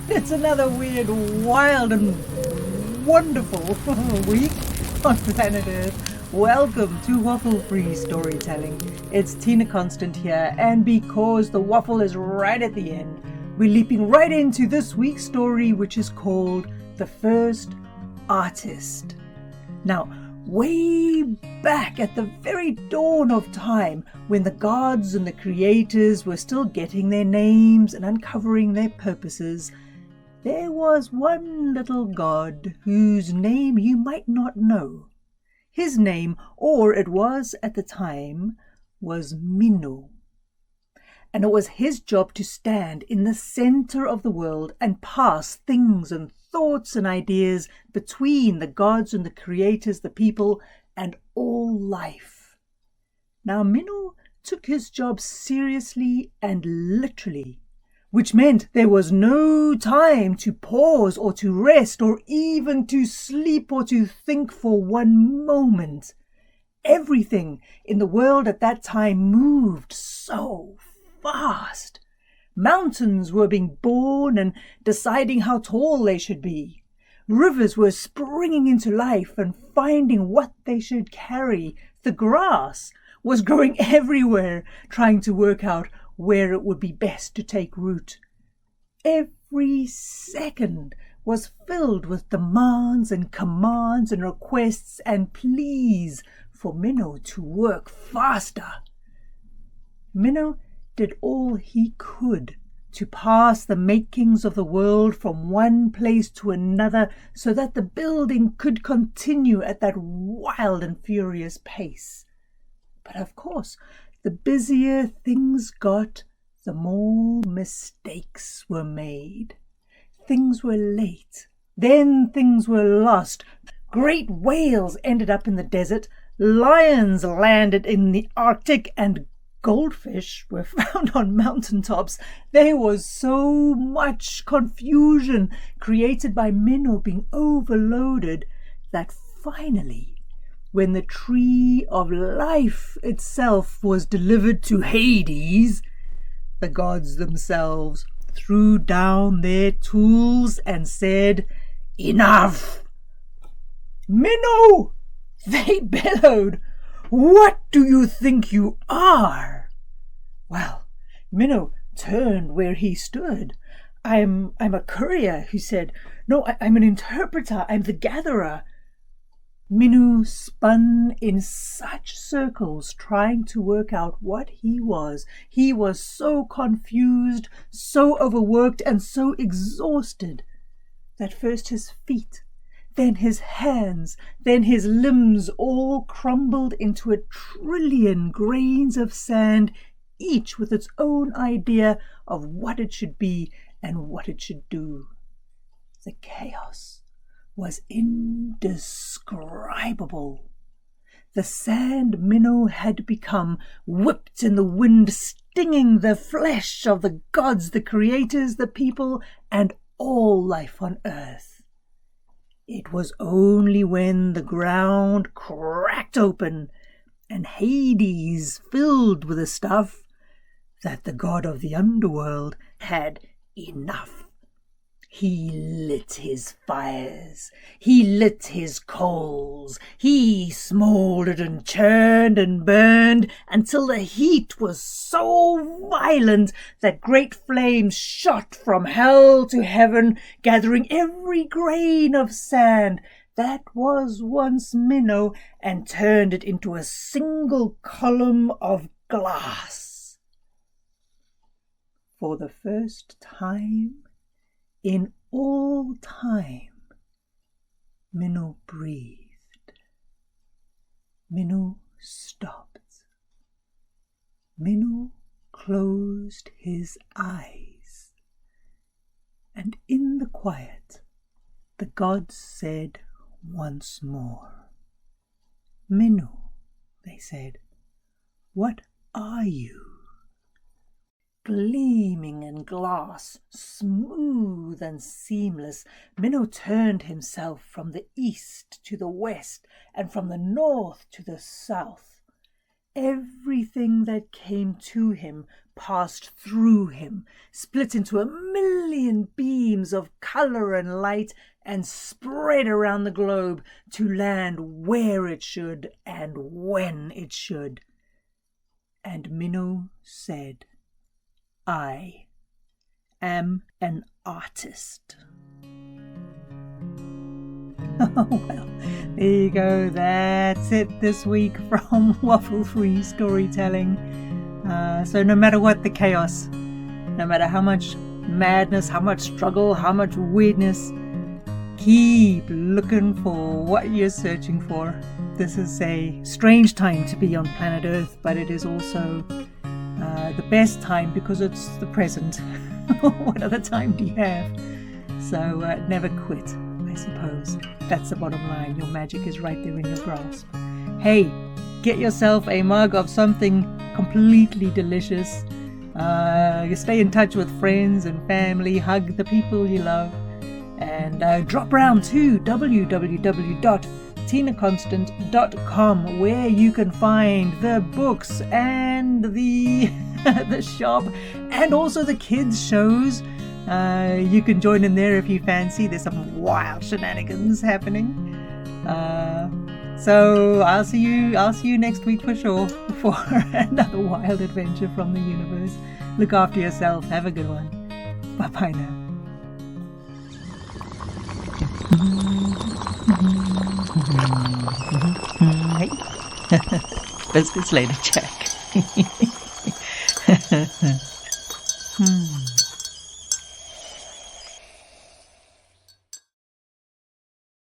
It's another weird, wild, and wonderful week on planet Earth. Welcome to Waffle-Free Storytelling. It's Tina Konstant here, and because the waffle is right at the end, we're leaping right into this week's story, which is called The First Artist. Now, way back at the very dawn of time, when the gods and the creators were still getting their names and uncovering their purposes, there was one little god whose name you might not know. His name, or it was at the time, was Minu. And it was his job to stand in the center of the world and pass things and thoughts and ideas between the gods and the creators, the people, and all life. Now Minu took his job seriously and literally, which meant there was no time to pause or to rest or even to sleep or to think for one moment. Everything in the world at that time moved so fast. Mountains were being born and deciding how tall they should be. Rivers were springing into life and finding what they should carry. The grass was growing everywhere, trying to work out where it would be best to take root. Every second was filled with demands and commands and requests and pleas for Minu to work faster. Minu did all he could to pass the makings of the world from one place to another so that the building could continue at that wild and furious pace. But of course, the busier things got, the more mistakes were made. Things were late, then things were lost. Great whales ended up in the desert, lions landed in the Arctic, and goldfish were found on mountaintops. There was so much confusion created by Minu being overloaded that finally, when the tree of life itself was delivered to Hades, the gods themselves threw down their tools and said, "Enough!" "Minu!" they bellowed. "What do you think you are?" Well, Minu turned where he stood. I'm a courier," he said. "No, I'm an interpreter. I'm the gatherer." Minu spun in such circles trying to work out what he was. He was so confused, so overworked, and so exhausted that first his feet, then his hands, then his limbs all crumbled into 1,000,000,000,000 grains of sand, each with its own idea of what it should be and what it should do. The chaos was indescribable. The sand Minu had become whipped in the wind, stinging the flesh of the gods, the creators, the people, and all life on earth. It was only when the ground cracked open and Hades filled with the stuff that the god of the underworld had enough. He lit his fires, he lit his coals, he smouldered and churned and burned until the heat was so violent that great flames shot from hell to heaven, gathering every grain of sand that was once Minu and turned it into a single column of glass. For the first time in all time, Minu breathed. Minu stopped. Minu closed his eyes. And in the quiet, the gods said once more, "Minu," they said, "what are you?" Gleaming in glass, smooth and seamless, Minu turned himself from the east to the west and from the north to the south. Everything that came to him passed through him, split into 1,000,000 beams of color and light and spread around the globe to land where it should and when it should. And Minnow said, I am an artist. Oh, well, there you go. That's it this week from Waffle-Free Storytelling. So no matter what the chaos, no matter how much madness, how much struggle, how much weirdness, keep looking for what you're searching for. This is a strange time to be on planet Earth, but it is also the best time because it's the present. What other time do you have? So never quit, I suppose. That's the bottom line. Your magic is right there in your grasp. Hey, get yourself a mug of something completely delicious. You stay in touch with friends and family. Hug the people you love. And drop round to www.tinakonstant.com, where you can find the books and the the shop and also the kids shows. You can join in there if you fancy. There's some wild shenanigans happening. So I'll see you next week for sure for another wild adventure from the universe. Look after yourself. Have a good one. Bye bye now. Hey. Biscuits later, Jack.